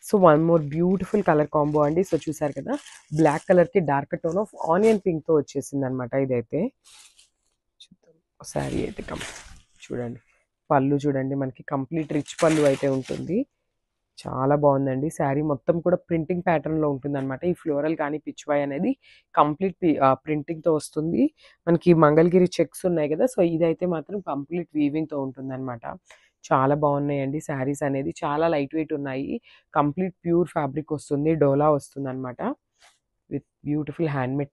So one more beautiful colour combo అండి. So చూసారు కదా, బ్లాక్ కలర్కి డార్క్ టోన్ ఆఫ్ ఆనియన్ పింక్తో వచ్చేసింది అనమాట. ఇదైతే చూద్దాం శారీ అయితే చూడండి, పళ్ళు చూడండి, మనకి కంప్లీట్ రిచ్ పళ్ళు అయితే ఉంటుంది. చాలా బాగుందండి. శారీ మొత్తం కూడా ప్రింటింగ్ ప్యాటర్న్లో ఉంటుందన్నమాట. ఈ ఫ్లోరల్ కానీ పిచ్వాయ్ అనేది కంప్లీట్ ప్రింటింగ్తో వస్తుంది. మనకి మంగళగిరి చెక్స్ ఉన్నాయి కదా, సో ఇదైతే మాత్రం కంప్లీట్ వీవింగ్తో ఉంటుందన్నమాట. చాలా బాగున్నాయండి శారీస్ అనేది. చాలా లైట్ వెయిట్ ఉన్నాయి. కంప్లీట్ ప్యూర్ ఫ్యాబ్రిక్ వస్తుంది, డోలా వస్తుంది అనమాట. విత్ బ్యూటిఫుల్ హ్యాండ్మేడ్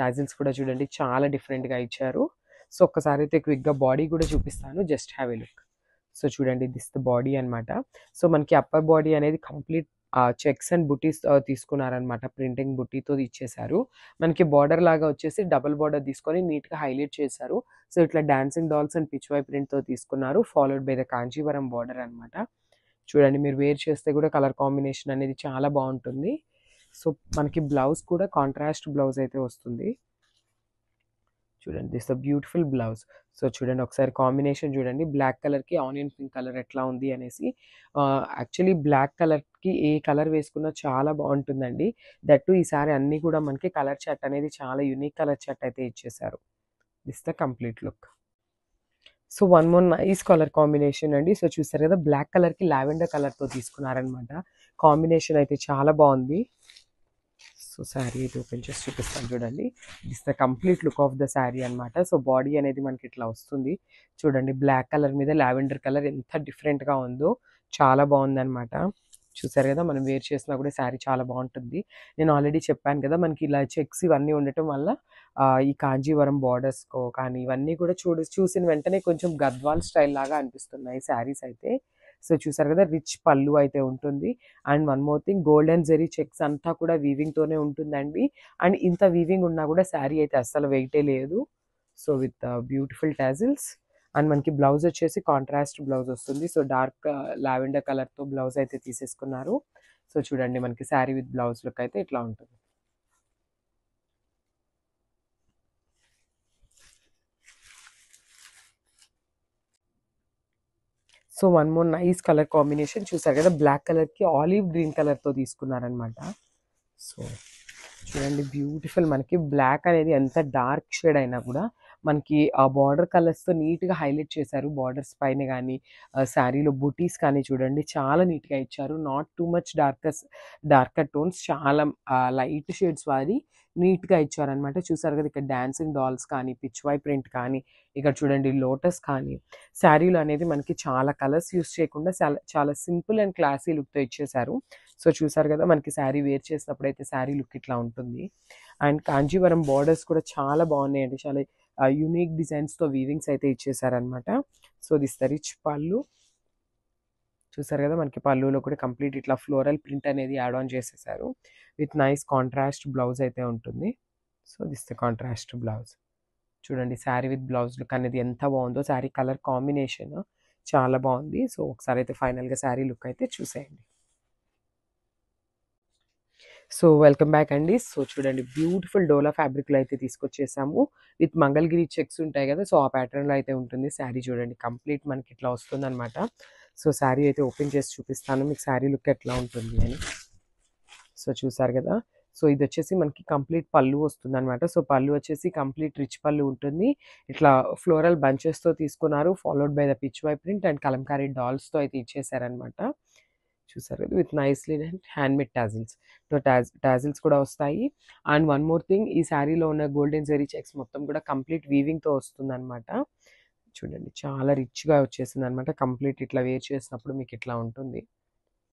టాజిల్స్ కూడా చూడండి చాలా డిఫరెంట్గా ఇచ్చారు. సో ఒక్కసారి అయితే క్విక్గా బాడీ కూడా చూపిస్తాను, just have a look. So చూడండి, దిస్ ద బాడీ అనమాట. సో మనకి అప్పర్ బాడీ అనేది complete checks and buttis తీసుకున్నారనమాట. Printing బుటీతో ఇచ్చేసారు. మనకి బార్డర్ లాగా వచ్చేసి డబుల్ బార్డర్ తీసుకొని నీట్గా హైలైట్ చేశారు. సో ఇట్లా డాన్సింగ్ డాల్స్ అండ్ పిచ్వై ప్రింట్తో తీసుకున్నారు, followed by the Kanjeevaram border అనమాట. చూడండి, మీరు వేర్ చేస్తే కూడా కలర్ కాంబినేషన్ అనేది చాలా బాగుంటుంది. సో మనకి బ్లౌజ్ కూడా కాంట్రాస్ట్ బ్లౌజ్ అయితే వస్తుంది. చూడండి, this the beautiful blouse. So చూడండి, ఒకసారి కాంబినేషన్ చూడండి, బ్లాక్ కలర్కి ఆనియన్ పింక్ కలర్ ఎట్లా ఉంది అనేసి. యాక్చువల్లీ బ్లాక్ కలర్కి ఏ కలర్ వేసుకున్నా చాలా బాగుంటుందండి. దట్టు ఈసారి అన్నీ కూడా మనకి కలర్ చార్ట్ అనేది చాలా యూనిక్ కలర్ చార్ట్ అయితే ఇచ్చేసారు. This the complete look. So one more nice colour combination అండి. సో చూసారు కదా, బ్లాక్ కలర్కి లావెండర్ కలర్తో తీసుకున్నారనమాట. కాంబినేషన్ అయితే చాలా బాగుంది. సో శారీ అయితే ఓపెన్ చేసి చూపిస్తాను చూడండి. This the complete look of the sari అనమాట. సో బాడీ అనేది మనకి ఇట్లా వస్తుంది. చూడండి, బ్లాక్ కలర్ మీద లావెండర్ కలర్ ఎంత డిఫరెంట్గా ఉందో, చాలా బాగుందనమాట. చూసారు కదా, మనం వేర్ చేసినా కూడా శారీ చాలా బాగుంటుంది. నేను ఆల్రెడీ చెప్పాను కదా, మనకి ఇలా చెక్స్ ఇవన్నీ ఉండటం వల్ల ఈ కాంజీవరం బార్డర్స్కో కానీ ఇవన్నీ కూడా చూసిన వెంటనే కొంచెం గద్వాల్ స్టైల్ లాగా అనిపిస్తున్నాయి శారీస్ అయితే. సో చూసారు కదా, రిచ్ పళ్ళు అయితే ఉంటుంది. And one more thing, golden zari checks అంతా కూడా వీవింగ్తోనే ఉంటుందండి. అండ్ ఇంత వీవింగ్ ఉన్నా కూడా శారీ అయితే అస్సలు వెయిటే లేదు. So with beautiful tassels. And మనకి బ్లౌజ్ వచ్చేసి కాంట్రాస్ట్ బ్లౌజ్ వస్తుంది. సో డార్క్ లావెండర్ కలర్తో బ్లౌజ్ అయితే తీసేసుకున్నారు. సో చూడండి, మనకి శారీ విత్ బ్లౌజ్ లుక్ అయితే ఇట్లా ఉంటుంది. So one more nice colour combination చూసారు కదా, బ్లాక్ కలర్కి ఆలివ్ గ్రీన్ కలర్తో తీసుకున్నారనమాట. సో చూడండి, బ్యూటిఫుల్. మనకి బ్లాక్ అనేది ఎంత డార్క్ షేడ్ అయినా కూడా మనకి ఆ బార్డర్ కలర్స్తో నీట్గా హైలైట్ చేశారు. బార్డర్స్ పైన కానీ శారీలో బుటీస్ కానీ చూడండి చాలా నీట్గా ఇచ్చారు. Not too much darker tones, చాలా లైట్ షేడ్స్ వారి నీట్గా ఇచ్చారనమాట. చూసారు కదా, ఇక్కడ డాన్సింగ్ డాల్స్ కానీ పిచ్వై ప్రింట్ కానీ, ఇక్కడ చూడండి లోటస్ కానీ, శారీలో అనేది మనకి చాలా కలర్స్ యూస్ చేయకుండా చాలా చాలా సింపుల్ అండ్ క్లాసీ లుక్తో ఇచ్చేసారు. సో చూసారు కదా, మనకి శారీ వేర్ చేసినప్పుడు అయితే శారీ లుక్ ఇట్లా ఉంటుంది. అండ్ కాంజీవరం బార్డర్స్ కూడా చాలా బాగున్నాయండి. చాలా యూనిక్ డిజైన్స్తో వీవింగ్స్ అయితే ఇచ్చేసారనమాట. సో దిస్ ద రిచ్ పళ్ళు. చూసారు కదా, మనకి పళ్ళులో కూడా కంప్లీట్ ఇట్లా ఫ్లోరల్ ప్రింట్ అనేది యాడ్ ఆన్ చేసేసారు. విత్ నైస్ కాంట్రాస్ట్ బ్లౌజ్ అయితే ఉంటుంది. So this the contrast blouse. చూడండి, శారీ విత్ బ్లౌజ్ లుక్ అనేది ఎంత బాగుందో. శారీ కలర్ కాంబినేషన్ చాలా బాగుంది. సో ఒకసారి అయితే ఫైనల్గా శారీ లుక్ అయితే చూసేయండి. సో వెల్కమ్ బ్యాక్ అండి. సో చూడండి, బ్యూటిఫుల్ డోలా ఫ్యాబ్రిక్లో అయితే తీసుకొచ్చేసాము. విత్ మంగళగిరి చెక్స్ ఉంటాయి కదా, సో ఆ ప్యాటర్న్లో అయితే ఉంటుంది. శారీ చూడండి, కంప్లీట్ మనకి ఇట్లా వస్తుంది అనమాట. సో శారీ అయితే ఓపెన్ చేసి చూపిస్తాను మీకు శారీ లుక్ ఎట్లా ఉంటుంది అని. సో చూసారు కదా, సో ఇది వచ్చేసి మనకి కంప్లీట్ పళ్ళు వస్తుంది అనమాట. సో పళ్ళు వచ్చేసి కంప్లీట్ రిచ్ పళ్ళు ఉంటుంది. ఇట్లా ఫ్లోరల్ బంచెస్తో తీసుకున్నారు, followed by the Pichwai print and Kalamkari డాల్స్తో అయితే ఇచ్చేసారనమాట. చూసారు కదా, with nicely and handmade tassels. So tassels కూడా వస్తాయి. అండ్ వన్ మోర్ థింగ్, ఈ శారీలో ఉన్న గోల్డెన్ జెరీ చెక్స్ మొత్తం కూడా కంప్లీట్ వీవింగ్తో వస్తుంది అనమాట. చూడండి, చాలా రిచ్గా వచ్చేసింది అనమాట. కంప్లీట్ ఇట్లా వేర్ చేసినప్పుడు మీకు ఇట్లా ఉంటుంది.